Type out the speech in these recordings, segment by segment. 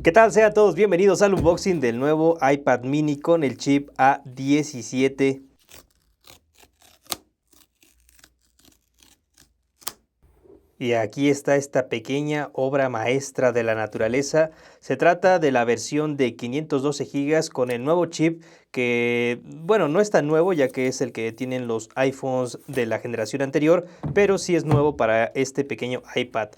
¿Qué tal? Sean todos bienvenidos al unboxing del nuevo iPad mini con el chip A17. Y aquí está esta pequeña obra maestra de la naturaleza. Se trata de la versión de 512 GB con el nuevo chip que, bueno, no es tan nuevo ya que es el que tienen los iPhones de la generación anterior, pero sí es nuevo para este pequeño iPad.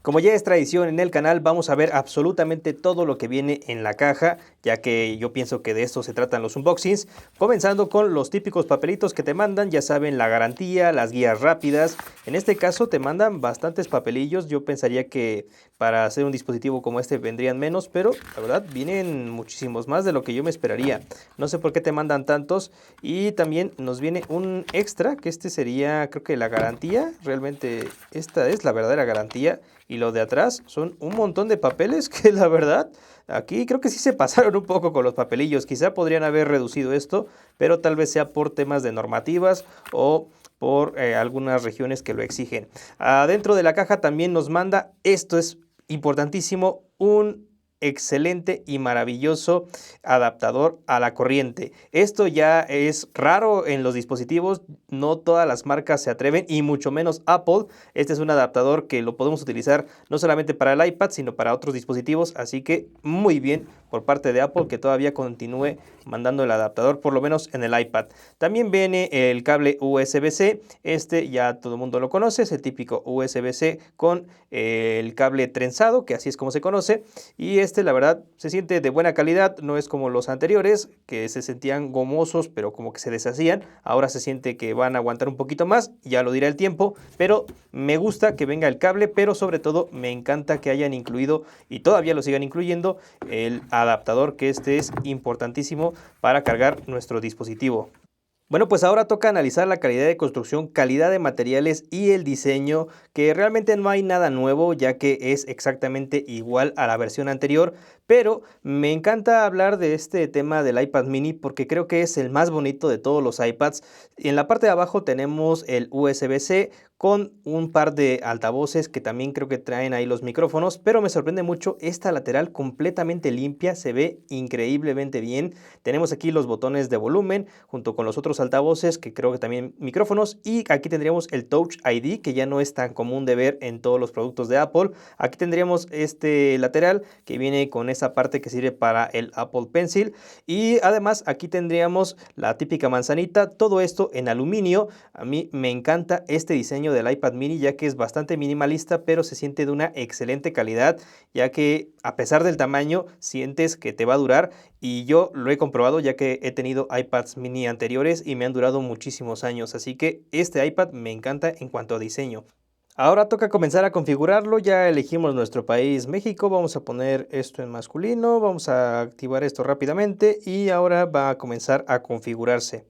Como ya es tradición en el canal, vamos a ver absolutamente todo lo que viene en la caja, ya que yo pienso que de esto se tratan los unboxings, comenzando con los típicos papelitos que te mandan, ya saben, la garantía, las guías rápidas. En este caso te mandan bastantes papelillos, yo pensaría que para hacer un dispositivo como este vendrían menos, pero la verdad vienen muchísimos más de lo que yo me esperaría. No sé por qué te mandan tantos, y también nos viene un extra, que este sería, creo que la garantía, realmente esta es la verdadera garantía. Y lo de atrás son un montón de papeles que la verdad, aquí creo que sí se pasaron un poco con los papelillos. Quizá podrían haber reducido esto, pero tal vez sea por temas de normativas o por algunas regiones que lo exigen. Adentro de la caja también nos manda, esto es importantísimo, un excelente y maravilloso adaptador a la corriente. Esto ya es raro en los dispositivos, no todas las marcas se atreven y mucho menos Apple. Este es un adaptador que lo podemos utilizar no solamente para el iPad, sino para otros dispositivos, así que muy bien por parte de Apple que todavía continúe mandando el adaptador, por lo menos en el iPad. También viene el cable USB-C, este ya todo el mundo lo conoce, es el típico USB-C con el cable trenzado, que así es como se conoce, y la verdad se siente de buena calidad, no es como los anteriores que se sentían gomosos pero como que se deshacían. Ahora se siente que van a aguantar un poquito más, ya lo dirá el tiempo, pero me gusta que venga el cable, pero sobre todo me encanta que hayan incluido y todavía lo sigan incluyendo el adaptador, que este es importantísimo para cargar nuestro dispositivo. Bueno, pues ahora toca analizar la calidad de construcción, calidad de materiales y el diseño, que realmente no hay nada nuevo ya que es exactamente igual a la versión anterior, pero me encanta hablar de este tema del iPad mini porque creo que es el más bonito de todos los iPads. En la parte de abajo tenemos el USB-C con un par de altavoces que también creo que traen ahí los micrófonos, pero me sorprende mucho esta lateral completamente limpia, se ve increíblemente bien. Tenemos aquí los botones de volumen junto con los otros altavoces que creo que también micrófonos, y aquí tendríamos el Touch ID que ya no es tan común de ver en todos los productos de Apple. Aquí tendríamos este lateral que viene con esa parte que sirve para el Apple Pencil, y además aquí tendríamos la típica manzanita, todo esto en aluminio. A mí me encanta este diseño del iPad mini ya que es bastante minimalista, pero se siente de una excelente calidad, ya que a pesar del tamaño sientes que te va a durar, y yo lo he comprobado ya que he tenido iPads mini anteriores y me han durado muchísimos años, así que este iPad me encanta en cuanto a diseño. Ahora toca comenzar a configurarlo, ya elegimos nuestro país México, vamos a poner esto en masculino, vamos a activar esto rápidamente y ahora va a comenzar a configurarse.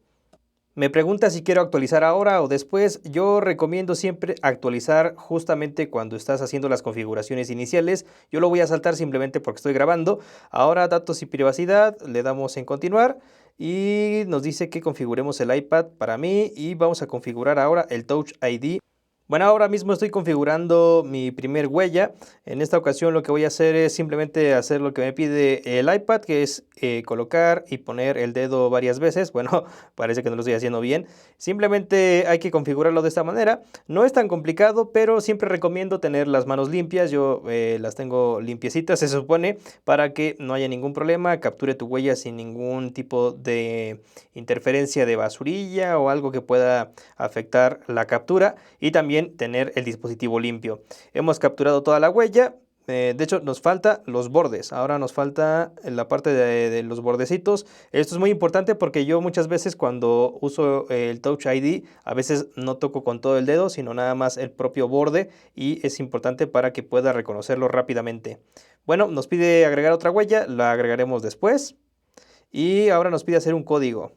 Me pregunta si quiero actualizar ahora o después. Yo recomiendo siempre actualizar justamente cuando estás haciendo las configuraciones iniciales. Yo lo voy a saltar simplemente porque estoy grabando. Ahora datos y privacidad, le damos en continuar y nos dice que configuremos el iPad para mí y vamos a configurar ahora el Touch ID. Bueno, ahora mismo estoy configurando mi primer huella. En esta ocasión lo que voy a hacer es simplemente hacer lo que me pide el iPad, que es colocar y poner el dedo varias veces. Bueno, parece que no lo estoy haciendo bien. Simplemente hay que configurarlo de esta manera. No es tan complicado, pero siempre recomiendo tener las manos limpias. Yo las tengo limpiecitas, se supone, para que no haya ningún problema. Capture tu huella sin ningún tipo de interferencia de basurilla o algo que pueda afectar la captura, y también tener el dispositivo limpio. Hemos capturado toda la huella. De hecho nos falta los bordes, ahora nos falta la parte de los bordecitos. Esto es muy importante porque yo muchas veces cuando uso el Touch ID a veces no toco con todo el dedo sino nada más el propio borde, y es importante para que pueda reconocerlo rápidamente. Bueno, nos pide agregar otra huella, la agregaremos después, y ahora nos pide hacer un código.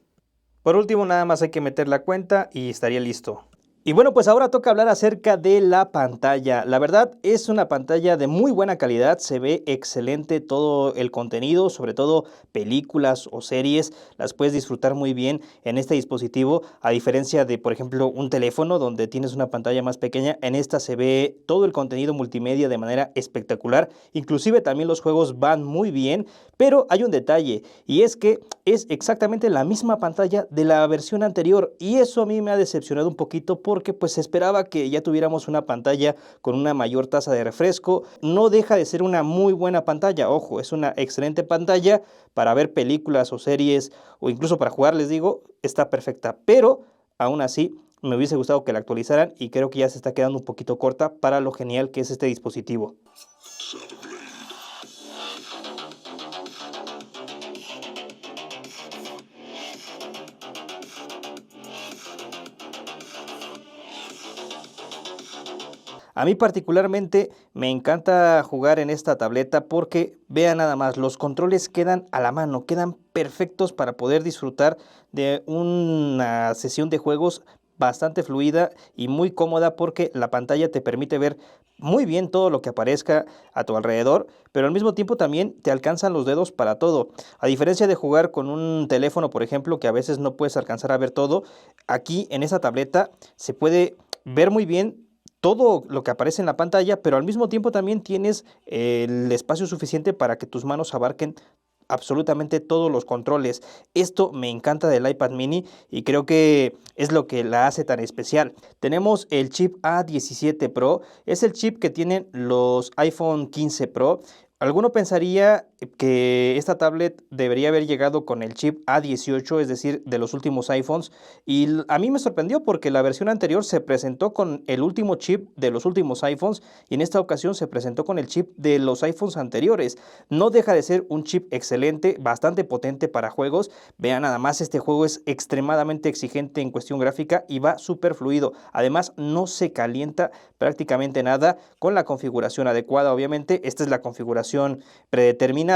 Por último nada más hay que meter la cuenta y estaría listo. Y bueno, pues ahora toca hablar acerca de la pantalla. La verdad es una pantalla de muy buena calidad, se ve excelente todo el contenido, sobre todo películas o series, las puedes disfrutar muy bien en este dispositivo, a diferencia de, por ejemplo, un teléfono donde tienes una pantalla más pequeña. En esta se ve todo el contenido multimedia de manera espectacular, inclusive también los juegos van muy bien, pero hay un detalle y es que es exactamente la misma pantalla de la versión anterior y eso a mí me ha decepcionado un poquito porque pues esperaba que ya tuviéramos una pantalla con una mayor tasa de refresco. No deja de ser una muy buena pantalla, ojo, es una excelente pantalla para ver películas o series o incluso para jugar, les digo, está perfecta, pero aún así me hubiese gustado que la actualizaran y creo que ya se está quedando un poquito corta para lo genial que es este dispositivo. A mí particularmente me encanta jugar en esta tableta porque vean nada más, los controles quedan a la mano, quedan perfectos para poder disfrutar de una sesión de juegos bastante fluida y muy cómoda porque la pantalla te permite ver muy bien todo lo que aparezca a tu alrededor, pero al mismo tiempo también te alcanzan los dedos para todo. A diferencia de jugar con un teléfono, por ejemplo, que a veces no puedes alcanzar a ver todo, aquí en esta tableta se puede ver muy bien todo lo que aparece en la pantalla, pero al mismo tiempo también tienes el espacio suficiente para que tus manos abarquen absolutamente todos los controles. Esto me encanta del iPad mini y creo que es lo que la hace tan especial. Tenemos el chip A17 Pro, es el chip que tienen los iPhone 15 Pro. Alguno pensaría que esta tablet debería haber llegado con el chip A18, es decir, de los últimos iPhones, y a mí me sorprendió porque la versión anterior se presentó con el último chip de los últimos iPhones y en esta ocasión se presentó con el chip de los iPhones anteriores. No deja de ser un chip excelente, bastante potente para juegos. Vean nada más, este juego es extremadamente exigente en cuestión gráfica y va súper fluido. Además, no se calienta prácticamente nada con la configuración adecuada. Obviamente, esta es la configuración predeterminada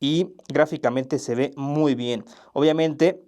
y gráficamente se ve muy bien. Obviamente,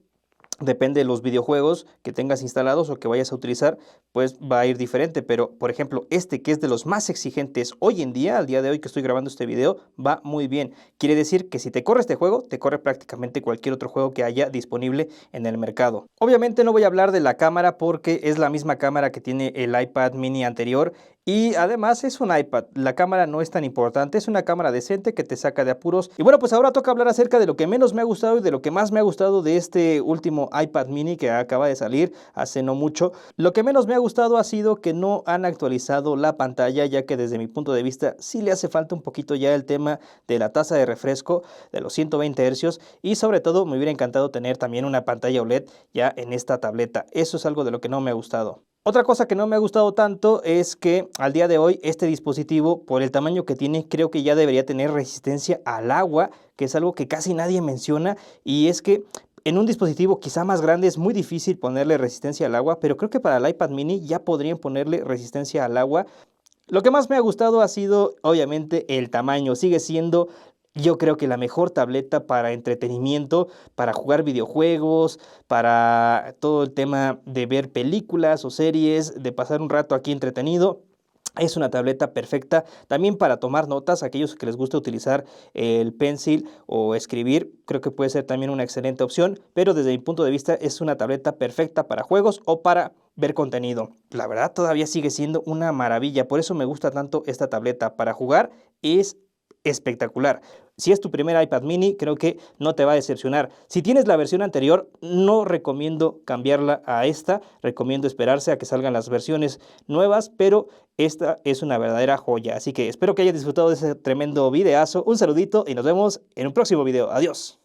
depende de los videojuegos que tengas instalados o que vayas a utilizar, pues va a ir diferente. Pero, por ejemplo, este que es de los más exigentes hoy en día, al día de hoy que estoy grabando este video, va muy bien. Quiere decir que si te corre este juego, te corre prácticamente cualquier otro juego que haya disponible en el mercado. Obviamente no voy a hablar de la cámara porque es la misma cámara que tiene el iPad mini anterior. Y además es un iPad, la cámara no es tan importante, es una cámara decente que te saca de apuros. Y bueno, pues ahora toca hablar acerca de lo que menos me ha gustado y de lo que más me ha gustado de este último iPad mini que acaba de salir hace no mucho. Lo que menos me ha gustado ha sido que no han actualizado la pantalla, ya que desde mi punto de vista sí le hace falta un poquito ya el tema de la tasa de refresco de los 120 Hz y sobre todo me hubiera encantado tener también una pantalla OLED ya en esta tableta. Eso es algo de lo que no me ha gustado. Otra cosa que no me ha gustado tanto es que al día de hoy este dispositivo, por el tamaño que tiene, creo que ya debería tener resistencia al agua, que es algo que casi nadie menciona, y es que en un dispositivo quizá más grande es muy difícil ponerle resistencia al agua, pero creo que para el iPad mini ya podrían ponerle resistencia al agua. Lo que más me ha gustado ha sido obviamente el tamaño, sigue siendo yo creo que la mejor tableta para entretenimiento, para jugar videojuegos, para todo el tema de ver películas o series, de pasar un rato aquí entretenido. Es una tableta perfecta también para tomar notas, aquellos que les gusta utilizar el pencil o escribir, creo que puede ser también una excelente opción, pero desde mi punto de vista es una tableta perfecta para juegos o para ver contenido. La verdad todavía sigue siendo una maravilla, por eso me gusta tanto esta tableta. Para jugar es espectacular. Si es tu primer iPad mini, creo que no te va a decepcionar. Si tienes la versión anterior, no recomiendo cambiarla a esta. Recomiendo esperarse a que salgan las versiones nuevas, pero esta es una verdadera joya. Así que espero que hayas disfrutado de ese tremendo videazo. Un saludito y nos vemos en un próximo video. Adiós.